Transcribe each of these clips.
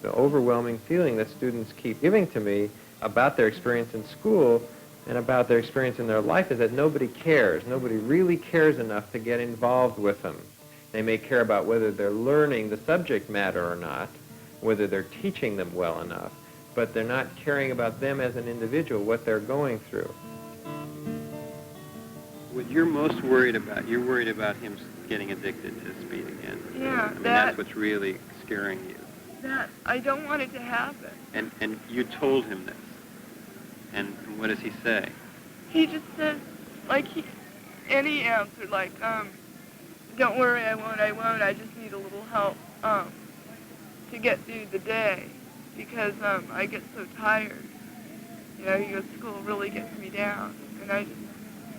The overwhelming feeling that students keep giving to me about their experience in school and about their experience in their life is that nobody cares. Nobody really cares enough to get involved with them. They may care about whether they're learning the subject matter or not, whether they're teaching them well enough, but they're not caring about them as an individual, what they're going through. What you're most worried about, you're worried about him getting addicted to speed again. Yeah, I mean, that's what's really scaring you. That, I don't want it to happen. And you told him this. And what does he say? He just says, like, any answer, like, don't worry, I won't, I just need a little help, to get through the day, because, I get so tired. You know, he goes, school really gets me down. And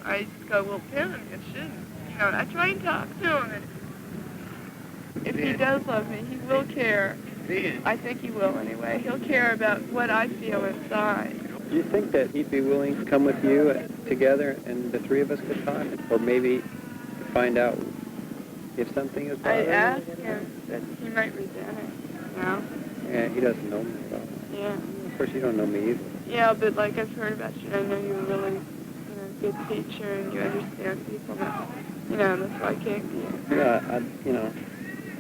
I just go, well, Tim, it shouldn't. You know, and I try and talk to him, and if he does love me, he will care. I think he will anyway. He'll care about what I feel inside. Do you think that he'd be willing to come with you together and the three of us could talk? Or maybe find out if something is bothering I asked him that he might resent it, you know? Yeah, he doesn't know me at all. Yeah. Of course, you don't know me either. Yeah, but like I've heard about you, I know you're a really good teacher and you understand people. That, you know, that's why I came to you. Yeah,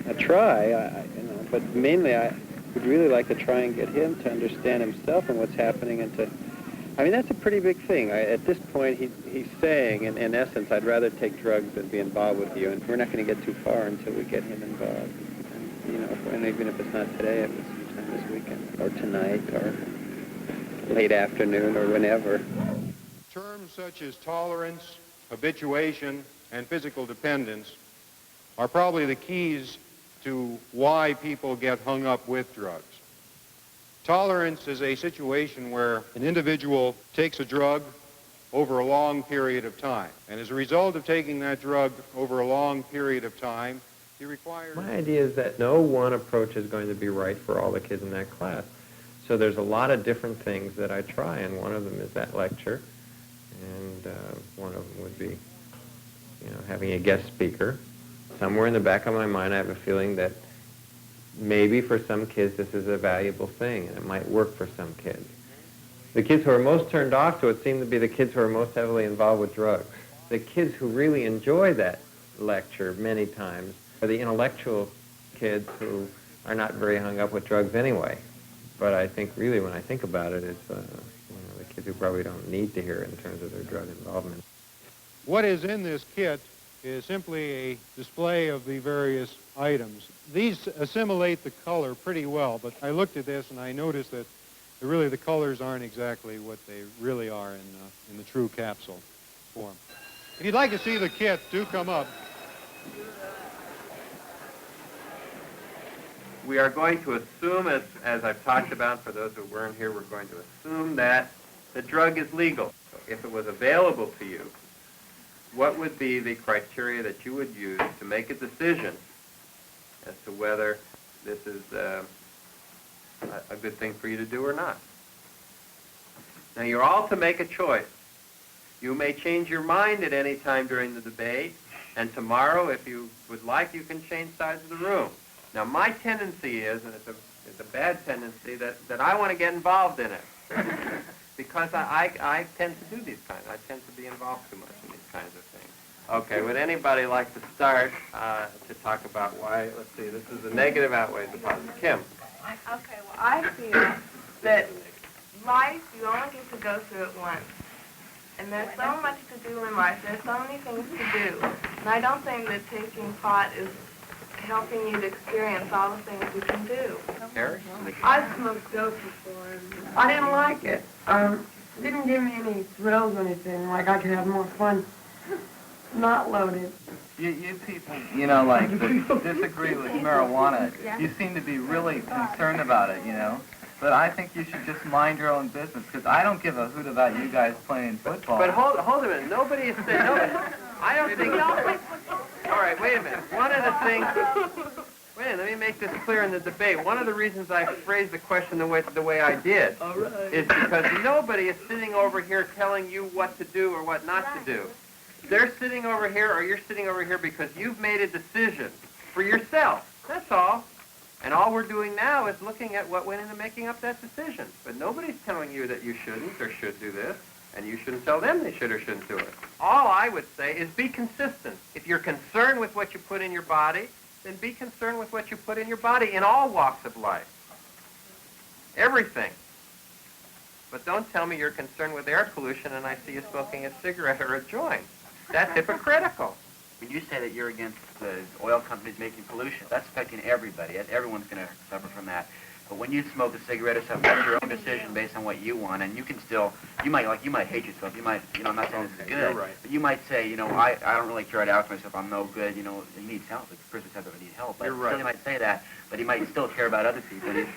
I try, but mainly I would really like to try and get him to understand himself and what's happening, and to, I mean, that's a pretty big thing. At this point, he's saying, in essence, I'd rather take drugs than be involved with you, and we're not going to get too far until we get him involved. And, you know, and even if it's not today, it was sometime this weekend, or tonight, or late afternoon, or whenever. Terms such as tolerance, habituation, and physical dependence are probably the keys to why people get hung up with drugs. Tolerance is a situation where an individual takes a drug over a long period of time. And as a result of taking that drug over a long period of time, he requires... My idea is that no one approach is going to be right for all the kids in that class. So there's a lot of different things that I try, and one of them is that lecture. And one of them would be, you know, having a guest speaker. Somewhere in the back of my mind, I have a feeling that maybe for some kids this is a valuable thing, and it might work for some kids. The kids who are most turned off to it seem to be the kids who are most heavily involved with drugs. The kids who really enjoy that lecture many times are the intellectual kids who are not very hung up with drugs anyway. But I think really when I think about it, it's the kids who probably don't need to hear it in terms of their drug involvement. What is in this kit is simply a display of the various items. These assimilate the color pretty well, but I looked at this and I noticed that really the colors aren't exactly what they really are in the true capsule form. If you'd like to see the kit, do come up. We are going to assume, as I've talked about for those who weren't here, we're going to assume that the drug is legal. If it was available to you, what would be the criteria that you would use to make a decision as to whether this is a good thing for you to do or not? Now, you're all to make a choice. You may change your mind at any time during the debate, and tomorrow, if you would like, you can change sides of the room. Now, my tendency is, and it's a bad tendency, that I want to get involved in it. Because I tend to do these kinds. I tend to be involved too much in these kinds of things. Okay, would anybody like to start to talk about why? Let's see, this is the negative outweighs the positive. Kim. Okay, well, I feel that life, you only get to go through it once. And there's so much to do in life. There's so many things to do. And I don't think that taking pot is helping you to experience all the things you can do. Harry? I smoked dope before, and I didn't like it. It didn't give me any thrills or anything, like I could have more fun not loaded. You people, you know, like, that disagree with marijuana, you seem to be really concerned about it, you know? But I think you should just mind your own business, because I don't give a hoot about you guys playing football. But hold a minute. Nobody is saying, I don't think... All right, wait a minute. One of the things... Wait a minute, let me make this clear in the debate. One of the reasons I phrased the question the way I did is because nobody is sitting over here telling you what to do or what not to do. They're sitting over here or you're sitting over here because you've made a decision for yourself. That's all. And all we're doing now is looking at what went into making up that decision. But nobody's telling you that you shouldn't or should do this, and you shouldn't tell them they should or shouldn't do it. All I would say is be consistent. If you're concerned with what you put in your body, then be concerned with what you put in your body in all walks of life. Everything. But don't tell me you're concerned with air pollution and I see you smoking a cigarette or a joint. That's hypocritical. When you say that you're against the oil companies making pollution, that's affecting everybody. Everyone's going to suffer from that. But when you smoke a cigarette or something, that's your own decision based on what you want, and you can still, you might hate yourself. You might, I'm not saying this is good, right. But you might say, I don't really care out for myself. I'm no good. He needs help. The person says that he needs help. But You're right. He might say that, but he might still care about other people. And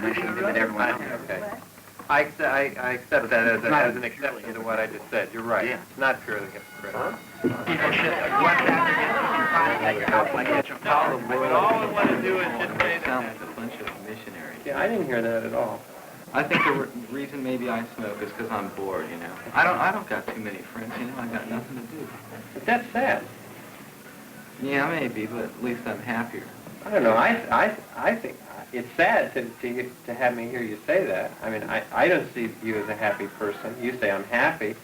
he shouldn't do it everyone else. Okay. I accept that as an exception to what I just said. You're right. Yeah. It's not purely hypocritical. But all we want to do is just say that. Sounds like a bunch of missionaries. Yeah, I didn't hear that at all. I think the reason maybe I smoke is because I'm bored, I don't got too many friends, I got nothing to do. But that's sad. Yeah, maybe, but at least I'm happier. I don't know. I think it's sad to have me hear you say that. I mean, I don't see you as a happy person. You say I'm happy.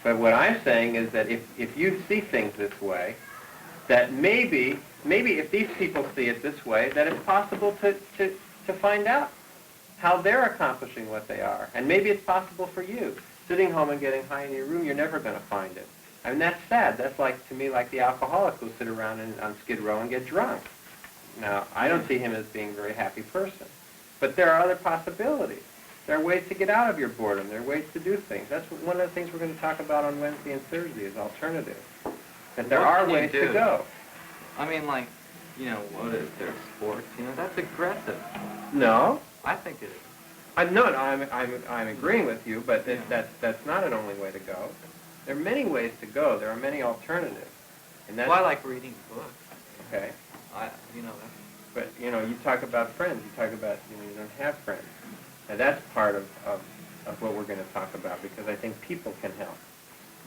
But what I'm saying is that if you see things this way, that maybe if these people see it this way, that it's possible to find out how they're accomplishing what they are. And maybe it's possible for you. Sitting home and getting high in your room, you're never going to find it. I mean, that's sad. That's to me like the alcoholic who sit around on Skid Row and get drunk. Now, I don't see him as being a very happy person. But there are other possibilities. There are ways to get out of your boredom. There are ways to do things. That's one of the things we're going to talk about on Wednesday and Thursday is alternatives. That there are ways to go. I mean, what is there, sports? That's aggressive. No. I think it is. I'm agreeing with you, but that's not an only way to go. There are many ways to go. There are many alternatives. And that's, I like reading books. Okay. But, you talk about friends. You talk about, you don't have friends. And that's part of what we're going to talk about, because I think people can help.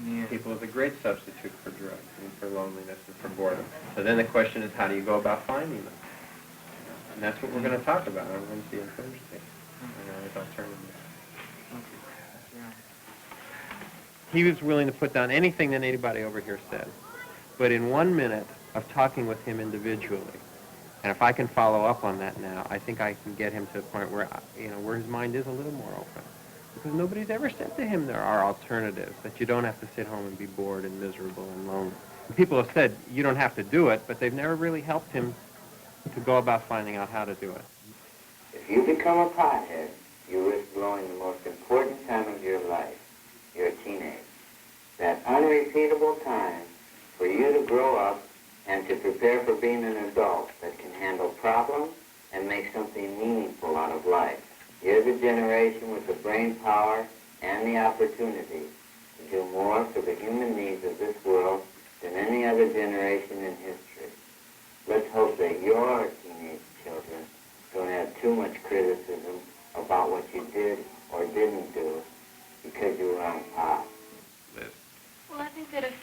Yeah. People is a great substitute for drugs and for loneliness and for boredom. So then the question is, how do you go about finding them? And that's what we're going to talk about on Wednesday and Thursday. As alternatives. He was willing to put down anything that anybody over here said. But in 1 minute of talking with him individually, and if I can follow up on that now, I think I can get him to the point where, where his mind is a little more open. Because nobody's ever said to him there are alternatives, that you don't have to sit home and be bored and miserable and lonely. People have said you don't have to do it, but they've never really helped him to go about finding out how to do it. If you become a pothead, you risk blowing the most important time of your life, your teenage. That unrepeatable time for you to grow up and to prepare for being an adult that can handle problems and make something meaningful out of life. You're the generation with the brain power and the opportunity to do more for the human needs of this world than any other generation in history. Let's hope that your teenage children don't have too much criticism about what you did or didn't do because you were on pot. Well, I think that if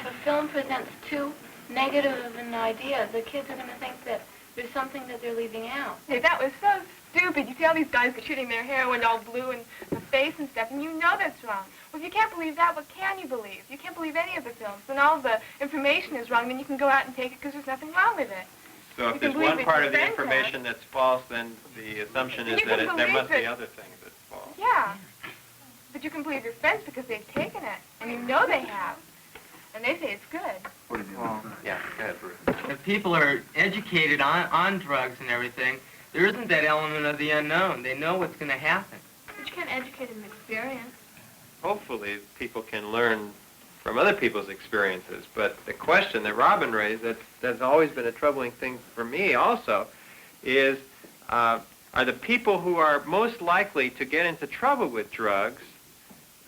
a film presents too negative of an idea, the kids are going to think that there's something that they're leaving out. Hey, that was so stupid. You see all these guys shooting their heroin all blue in the face and stuff, and you know that's wrong. Well, if you can't believe that, what can you believe? You can't believe any of the films. When all the information is wrong, then you can go out and take it because there's nothing wrong with it. So if there's one part of the information that's false, then the assumption is that there must be other things that's false. Yeah. But you can believe your friends because they've taken it, and you know they have. And they say it's good. Well, yeah, go ahead, Bruce. If people are educated on drugs and everything, there isn't that element of the unknown. They know what's going to happen. But you can't educate them in experience. Hopefully people can learn from other people's experiences. But the question that Robin raised, that's always been a troubling thing for me also, is are the people who are most likely to get into trouble with drugs,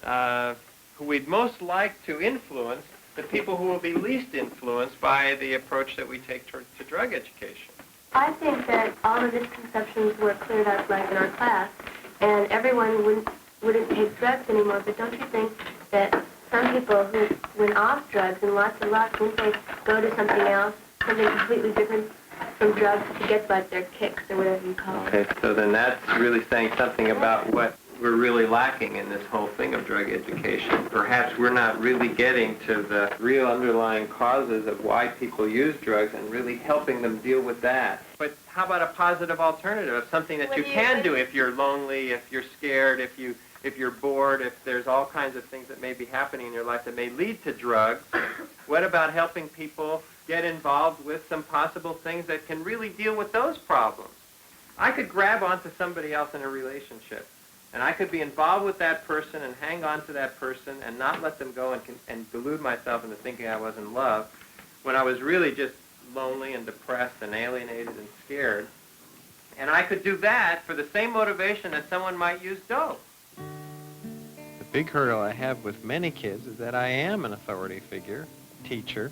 who we'd most like to influence, the people who will be least influenced by the approach that we take to drug education? I think that all the misconceptions were cleared up like in our class, and everyone wouldn't take drugs anymore. But don't you think that some people who went off drugs and lots, wouldn't they go to something else, something completely different, from drugs to get like their kicks or whatever you call it. Okay, so then that's really saying something about what we're really lacking in this whole thing of drug education. Perhaps we're not really getting to the real underlying causes of why people use drugs and really helping them deal with that. But how about a positive alternative, something that you can do if you're lonely, if you're scared, if you're bored, if there's all kinds of things that may be happening in your life that may lead to drugs? What about helping people get involved with some possible things that can really deal with those problems? I could grab onto somebody else in a relationship, and I could be involved with that person and hang on to that person and not let them go and delude myself into thinking I was in love when I was really just lonely and depressed and alienated and scared. And I could do that for the same motivation that someone might use dope. The big hurdle I have with many kids is that I am an authority figure, teacher,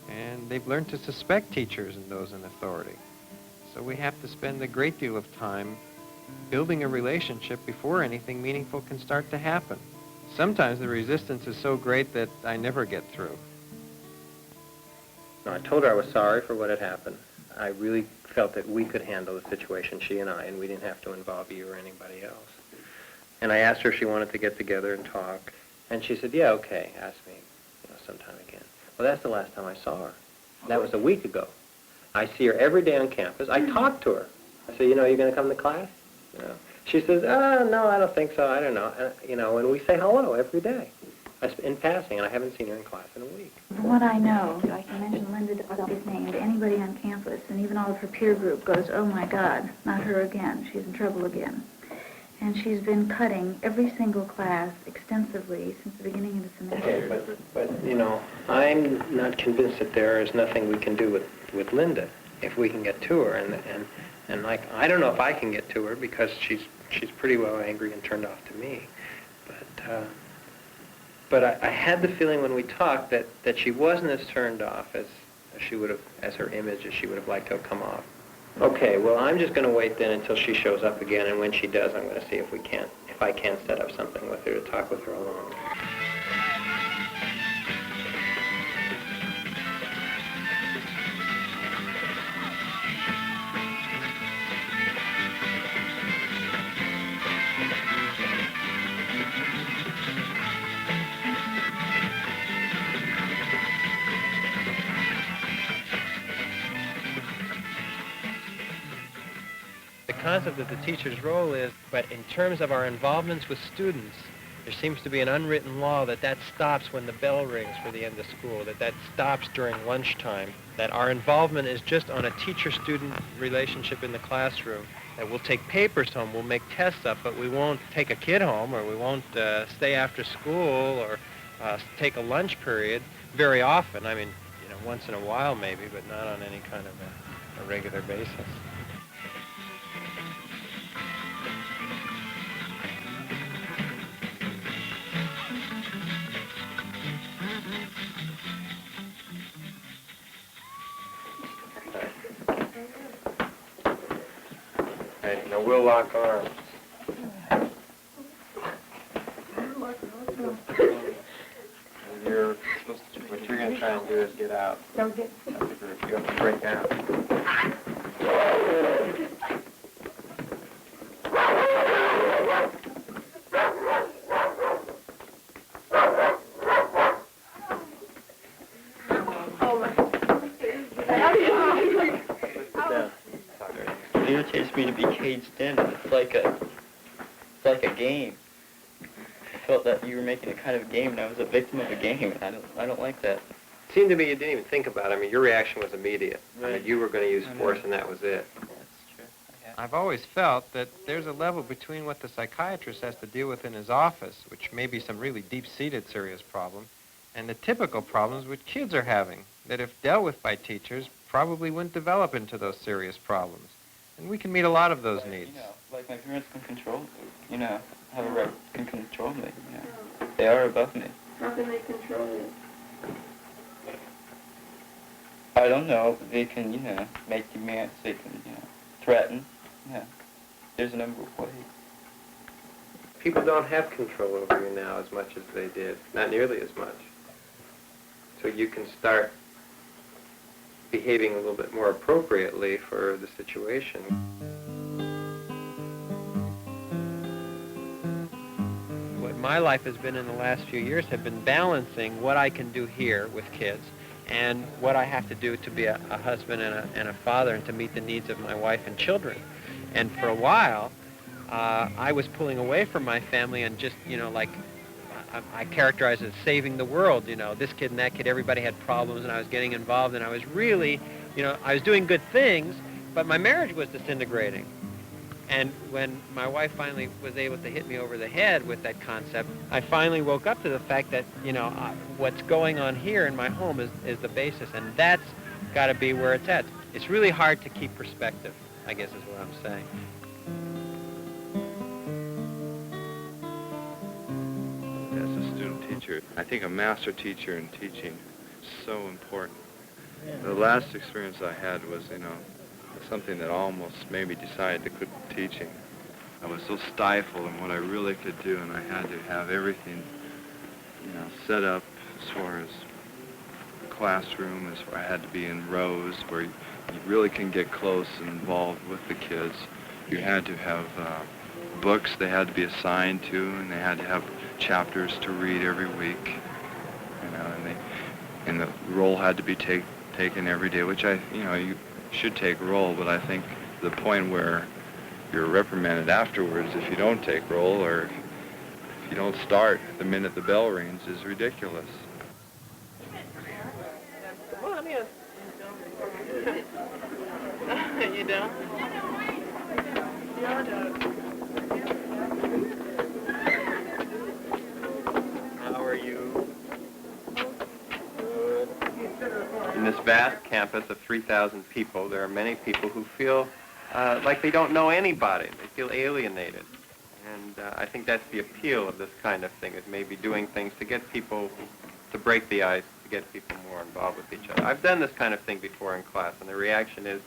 and they've learned to suspect teachers and those in authority. So we have to spend a great deal of time building a relationship before anything meaningful can start to happen. Sometimes the resistance is so great that I never get through. No, I told her I was sorry for what had happened. I really felt that we could handle the situation, she and I, and we didn't have to involve you or anybody else. And I asked her if she wanted to get together and talk, and she said, yeah, okay, ask me sometime again. Well, that's the last time I saw her. That was a week ago. I see her every day on campus. I talk to her. I say, you're going to come to class? She says, no, I don't think so. I don't know. And we say hello every day in passing, and I haven't seen her in class in a week. From what I know, I can mention Linda Duffy's name to anybody on campus, and even all of her peer group goes, oh my God, not her again. She's in trouble again. And she's been cutting every single class extensively since the beginning of the semester. Okay, but I'm not convinced that there is nothing we can do with Linda if we can get to her. And like, I don't know if I can get to her because she's pretty well angry and turned off to me. But I had the feeling when we talked that she wasn't as turned off as she would have, as her image, as she would have liked to have come off. Okay, well, I'm just going to wait then until she shows up again, and when she does, I'm going to see if I can set up something with her to talk with her alone. The concept of the teacher's role is, but in terms of our involvements with students, there seems to be an unwritten law that stops when the bell rings for the end of school, that stops during lunchtime, that our involvement is just on a teacher-student relationship in the classroom, that we'll take papers home, we'll make tests up, but we won't take a kid home, or we won't stay after school, or take a lunch period very often. I mean, once in a while maybe, but not on any kind of a regular basis. Right, now we'll lock arms. What you're going to try and do is get out. Don't get. You have to break out. It irritates me to be caged in. It's like a game. I felt that you were making a kind of game, and I was a victim of a game. And I don't like that. It seemed to me you didn't even think about it. I mean, your reaction was immediate. Right. I mean, you were going to use force, and that was it. That's true. I've always felt that there's a level between what the psychiatrist has to deal with in his office, which may be some really deep-seated serious problem, and the typical problems which kids are having, that if dealt with by teachers, probably wouldn't develop into those serious problems. And we can meet a lot of those needs. Like my parents can control me, have a right, can control me, They are above me. How can they control you? I don't know. They can, make demands. They can, threaten. There's a number of ways. People don't have control over you now as much as they did. Not nearly as much. So you can start behaving a little bit more appropriately for the situation. What my life has been in the last few years have been balancing what I can do here with kids and what I have to do to be a husband and a father and to meet the needs of my wife and children. And for a while, I was pulling away from my family and just, like I characterize it as saving the world, this kid and that kid, everybody had problems, and I was getting involved, and I was really, I was doing good things, but my marriage was disintegrating. And when my wife finally was able to hit me over the head with that concept, I finally woke up to the fact that, what's going on here in my home is the basis, and that's got to be where it's at. It's really hard to keep perspective, I guess is what I'm saying. Teacher. I think a master teacher in teaching is so important. The last experience I had was, something that almost made me decide to quit teaching. I was so stifled in what I really could do, and I had to have everything, set up as far as classroom, as far I had to be in rows where you really can get close and involved with the kids. You had to have books they had to be assigned to, and they had to have chapters to read every week, and the role had to be taken every day, which you should take role, but I think the point where you're reprimanded afterwards if you don't take role or if you don't start the minute the bell rings is ridiculous. Come on in. You don't? How are you? Good. In this vast campus of 3,000 people, there are many people who feel like they don't know anybody. They feel alienated. And I think that's the appeal of this kind of thing, is maybe doing things to get people, to break the ice, to get people more involved with each other. I've done this kind of thing before in class, and the reaction is,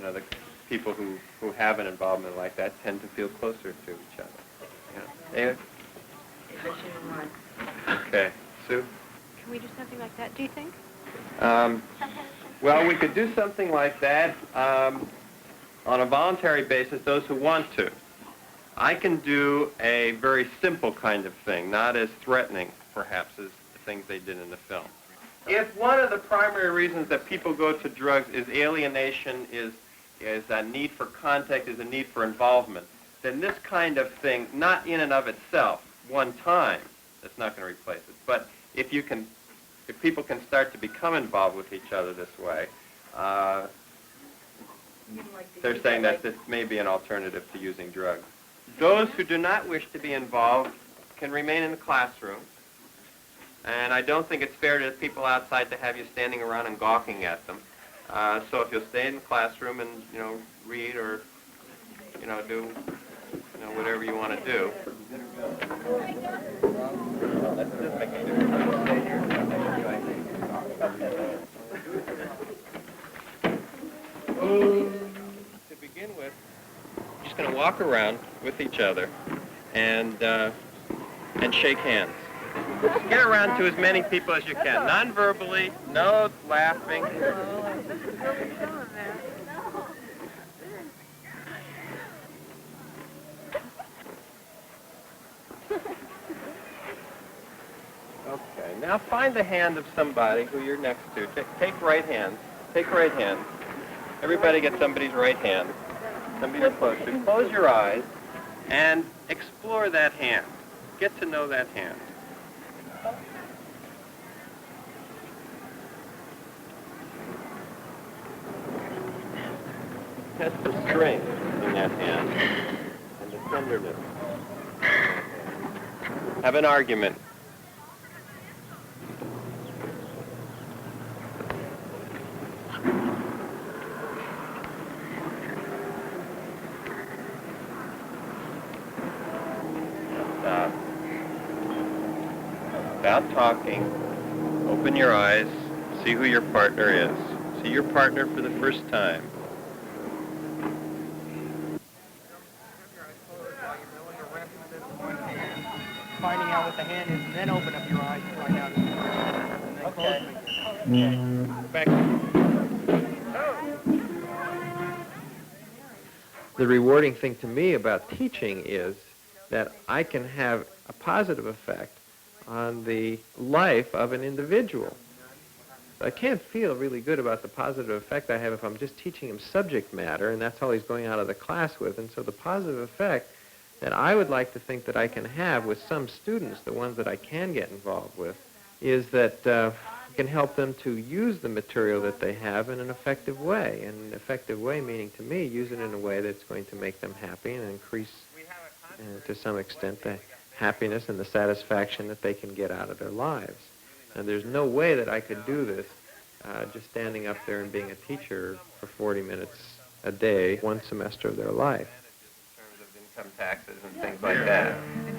the people who have an involvement like that tend to feel closer to each other. David? Okay. Sue? Can we do something like that, do you think? Well, we could do something like that on a voluntary basis, those who want to. I can do a very simple kind of thing, not as threatening, perhaps, as the things they did in the film. If one of the primary reasons that people go to drugs is alienation, is a need for contact, is a need for involvement, then this kind of thing, not in and of itself, one time, that's not going to replace it. But if people can start to become involved with each other this way, they're saying that this may be an alternative to using drugs. Those who do not wish to be involved can remain in the classroom. And I don't think it's fair to people outside to have you standing around and gawking at them. So if you'll stay in the classroom and, read or, do, whatever you want to do. To begin with, you're just going to walk around with each other and shake hands. Get around to as many people as you can, non-verbally, no laughing. Okay, now find the hand of somebody who you're next to. Take right hands. Take right hands. Everybody get somebody's right hand. Somebody you're close to. Close your eyes and explore that hand. Get to know that hand. Test the strength in that hand and the tenderness. Have an argument. Stop. Without talking, open your eyes, see who your partner is. See your partner for the first time. Finding out what the hand is, and then open up your eyes and find out. And then close them. Back. The rewarding thing to me about teaching is that I can have a positive effect on the life of an individual. I can't feel really good about the positive effect I have if I'm just teaching him subject matter, and that's all he's going out of the class with. And so the positive effect that I would like to think that I can have with some students, the ones that I can get involved with, is that I can help them to use the material that they have in an effective way. And an effective way meaning to me, use it in a way that's going to make them happy and increase, to some extent, the happiness and the satisfaction that they can get out of their lives. And there's no way that I could do this just standing up there and being a teacher for 40 minutes a day, one semester of their life. In terms of income taxes and things like that.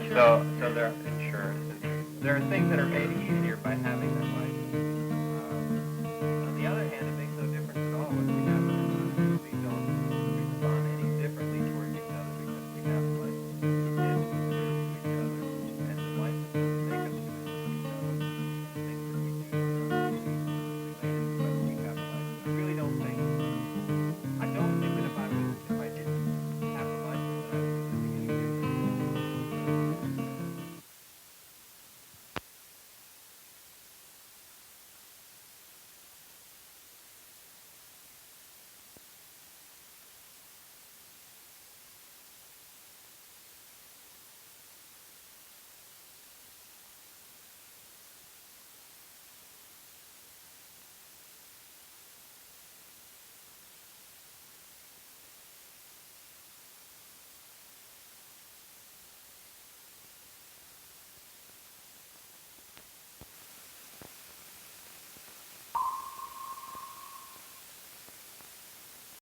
So there are insurance. And there are things that are made easier by having